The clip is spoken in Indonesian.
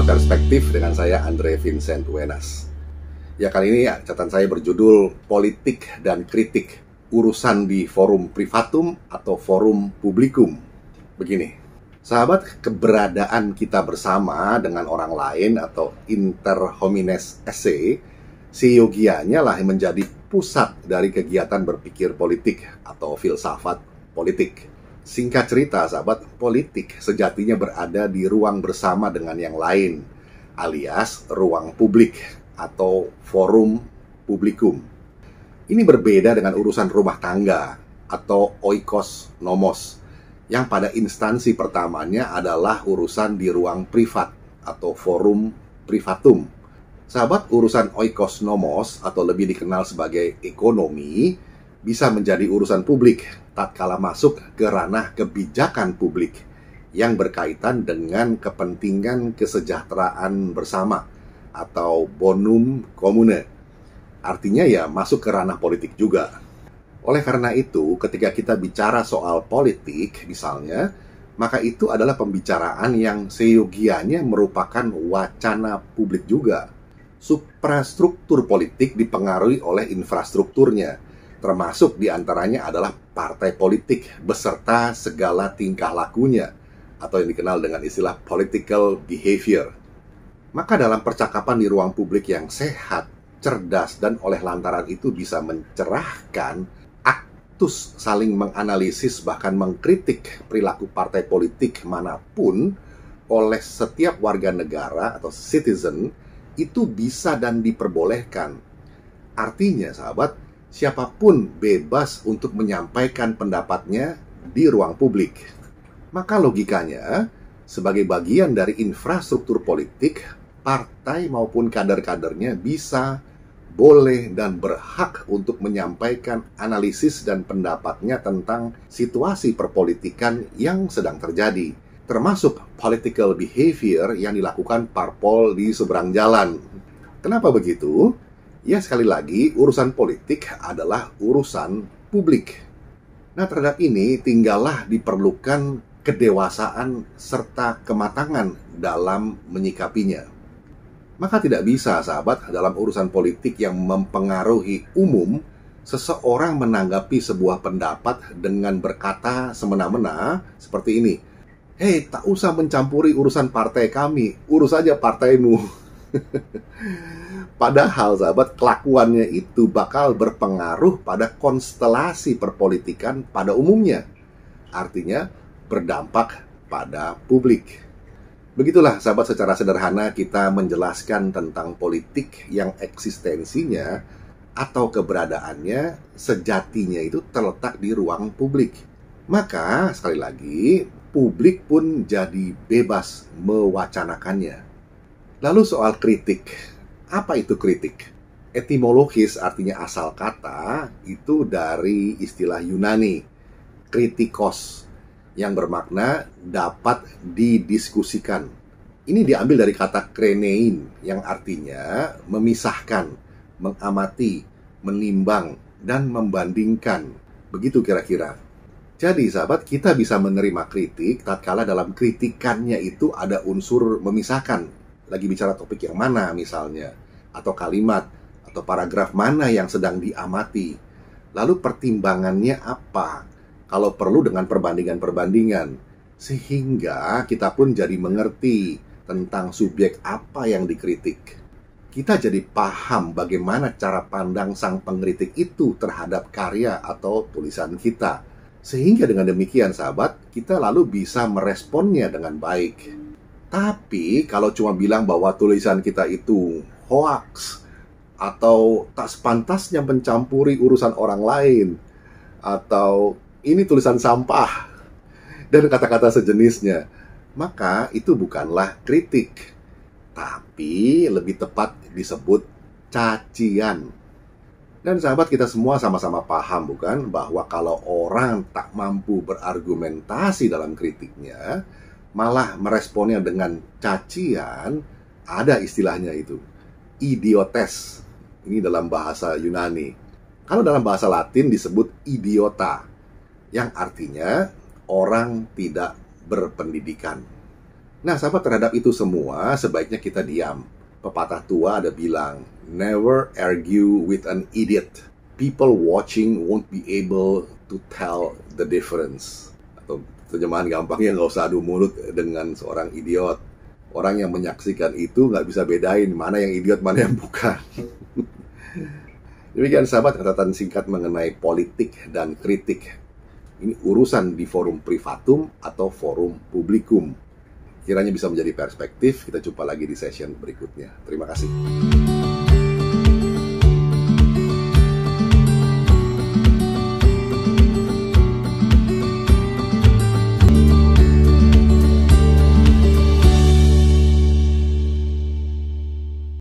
channel Perspektif dengan saya Andre Vincent Wenas. Ya, kali ini catatan saya berjudul Politik dan Kritik Urusan di Forum Privatum atau Forum Publikum. Begini, sahabat, keberadaan kita bersama dengan orang lain atau inter homines esse seyogianya lah menjadi pusat dari kegiatan berpikir politik atau filsafat politik. Singkat cerita, sahabat, politik sejatinya berada di ruang bersama dengan yang lain, alias ruang publik atau forum publikum. Ini berbeda dengan urusan rumah tangga atau oikos nomos, yang pada instansi pertamanya adalah urusan di ruang privat atau forum privatum. Sahabat, urusan oikos nomos atau lebih dikenal sebagai ekonomi bisa menjadi urusan publik tatkala masuk ke ranah kebijakan publik yang berkaitan dengan kepentingan kesejahteraan bersama atau bonum commune. Artinya ya masuk ke ranah politik juga. Oleh karena itu, ketika kita bicara soal politik misalnya, maka itu adalah pembicaraan yang seyogianya merupakan wacana publik juga. Suprastruktur politik dipengaruhi oleh infrastrukturnya, termasuk diantaranya adalah partai politik beserta segala tingkah lakunya, atau yang dikenal dengan istilah political behavior. Maka dalam percakapan di ruang publik yang sehat, cerdas, dan oleh lantaran itu bisa mencerahkan, aktus saling menganalisis bahkan mengkritik perilaku partai politik manapun oleh setiap warga negara atau citizen, itu bisa dan diperbolehkan. Artinya, sahabat, siapapun bebas untuk menyampaikan pendapatnya di ruang publik. Maka logikanya, sebagai bagian dari infrastruktur politik, partai maupun kader-kadernya bisa, boleh, dan berhak untuk menyampaikan analisis dan pendapatnya tentang situasi perpolitikan yang sedang terjadi, termasuk political behavior yang dilakukan parpol di seberang jalan. Kenapa begitu? Ya, sekali lagi, urusan politik adalah urusan publik. Nah, terhadap ini tinggallah diperlukan kedewasaan serta kematangan dalam menyikapinya. Maka tidak bisa, sahabat, dalam urusan politik yang mempengaruhi umum, seseorang menanggapi sebuah pendapat dengan berkata semena-mena seperti ini. "Hei, tak usah mencampuri urusan partai kami, urus saja partaimu." Padahal, sahabat, kelakuannya itu bakal berpengaruh pada konstelasi perpolitikan pada umumnya. Artinya, berdampak pada publik. Begitulah, sahabat, secara sederhana kita menjelaskan tentang politik yang eksistensinya atau keberadaannya sejatinya itu terletak di ruang publik. Maka, sekali lagi, publik pun jadi bebas mewacanakannya. Lalu soal kritik. Apa itu kritik? Etimologis, artinya asal kata, itu dari istilah Yunani, kritikos, yang bermakna dapat didiskusikan. Ini diambil dari kata krenein, yang artinya memisahkan, mengamati, menimbang, dan membandingkan. Begitu kira-kira. Jadi, sahabat, kita bisa menerima kritik tatkala dalam kritikannya itu ada unsur memisahkan. Lagi bicara topik yang mana misalnya, atau kalimat, atau paragraf mana yang sedang diamati. Lalu pertimbangannya apa? Kalau perlu dengan perbandingan-perbandingan. Sehingga kita pun jadi mengerti tentang subjek apa yang dikritik. Kita jadi paham bagaimana cara pandang sang pengkritik itu terhadap karya atau tulisan kita. Sehingga dengan demikian, sahabat, kita lalu bisa meresponnya dengan baik. Tapi kalau cuma bilang bahwa tulisan kita itu hoax atau tak sepantasnya mencampuri urusan orang lain, atau ini tulisan sampah dan kata-kata sejenisnya, maka itu bukanlah kritik, tapi lebih tepat disebut cacian. Dan sahabat, kita semua sama-sama paham bukan bahwa kalau orang tak mampu berargumentasi dalam kritiknya, malah meresponnya dengan cacian, ada istilahnya itu, idiotes. Ini dalam bahasa Yunani. Kalau dalam bahasa Latin disebut idiota, yang artinya orang tidak berpendidikan. Nah, sahabat, terhadap itu semua sebaiknya kita diam. Pepatah tua ada bilang, never argue with an idiot. People watching won't be able to tell the difference. Atau terjemahan gampangnya, nggak usah adu mulut dengan seorang idiot. Orang yang menyaksikan itu nggak bisa bedain mana yang idiot, mana yang bukan. Demikian sahabat, catatan singkat mengenai politik dan kritik. Ini urusan di forum privatum atau forum publikum. Kiranya bisa menjadi perspektif. Kita jumpa lagi di session berikutnya. Terima kasih.